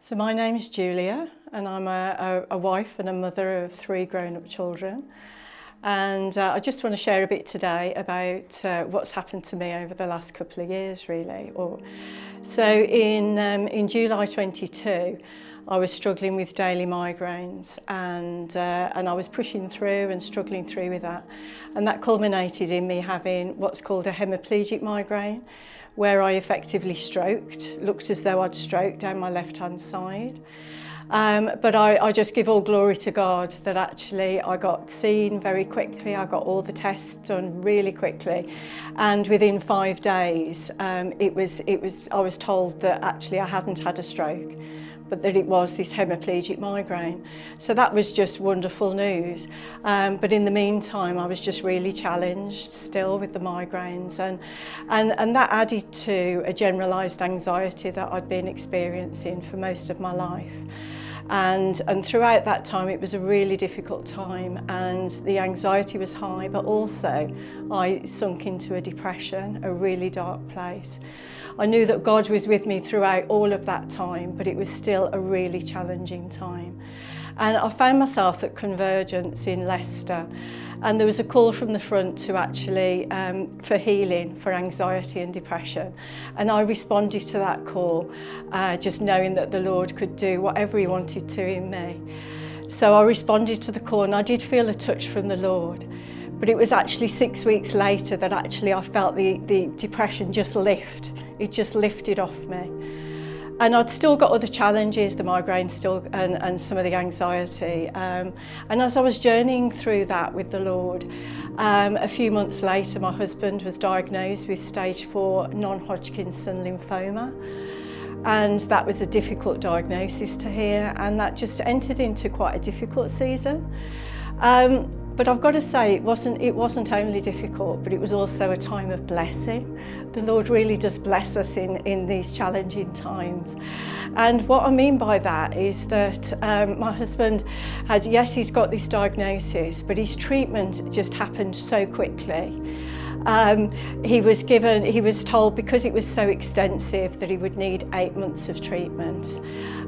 So my name's Julia, and I'm a wife and a mother of 3 grown-up children. And I just want to share a bit today about what's happened to me over the last couple of years, really. So in July 22, I was struggling with daily migraines, and I was pushing through and struggling through with that. And that culminated in me having what's called a hemiplegic migraine, where I effectively looked as though I'd stroked down my left-hand side. But I just give all glory to God that actually I got seen very quickly. I got all the tests done really quickly, and within 5 days, I was told that actually I hadn't had a stroke, but that it was this hemiplegic migraine. So that was just wonderful news. But in the meantime, I was just really challenged still with the migraines, and that added to a generalised anxiety that I'd been experiencing for most of my life. And throughout that time, it was a really difficult time, and the anxiety was high, but also I sunk into a depression, a really dark place. I knew that God was with me throughout all of that time, but it was still a really challenging time. And I found myself at Convergence in Leicester, and there was a call from the front to actually for healing for anxiety and depression, and I responded to that call, just knowing that the Lord could do whatever He wanted to in me. So I responded to the call, and I did feel a touch from the Lord, but it was actually 6 weeks later that actually I felt the depression just lift. It just lifted off me. And I'd still got other challenges, the migraine still, and some of the anxiety. And as I was journeying through that with the Lord, a few months later, my husband was diagnosed with stage 4 non-Hodgkin's lymphoma. And that was a difficult diagnosis to hear, and that just entered into quite a difficult season. But I've got to say, it wasn't only difficult, but it was also a time of blessing. The Lord really does bless us in these challenging times. And what I mean by that is that my husband he's got this diagnosis, but his treatment just happened so quickly. He was told, because it was so extensive, that he would need 8 months of treatment.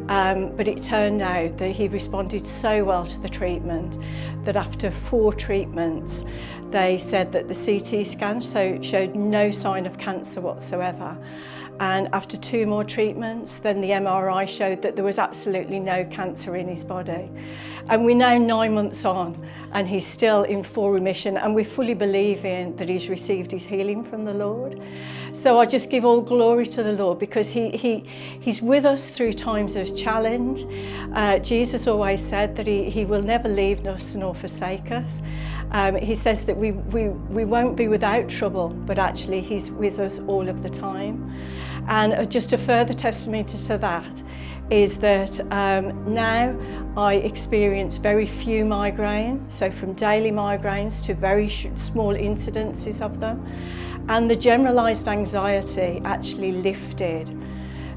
But it turned out that he responded so well to the treatment that after 4 treatments, they said that the CT scan showed no sign of cancer whatsoever. And after 2 more treatments, then the MRI showed that there was absolutely no cancer in his body. And we're now 9 months on, and he's still in full remission, and we're fully believing that he's received his healing from the Lord. So I just give all glory to the Lord, because he's with us through times of challenge. Jesus always said that he will never leave us nor forsake us. He says that we won't be without trouble, but actually he's with us all of the time. And just a further testimony to that is that now I experience very few migraines, so from daily migraines to very small incidences of them. And the generalised anxiety actually lifted.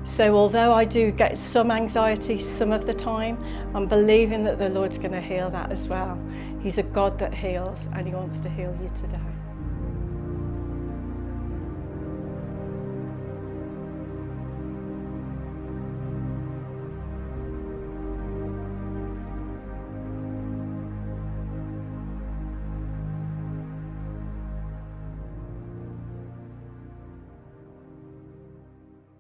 So although I do get some anxiety some of the time, I'm believing that the Lord's going to heal that as well. He's a God that heals, and He wants to heal you today.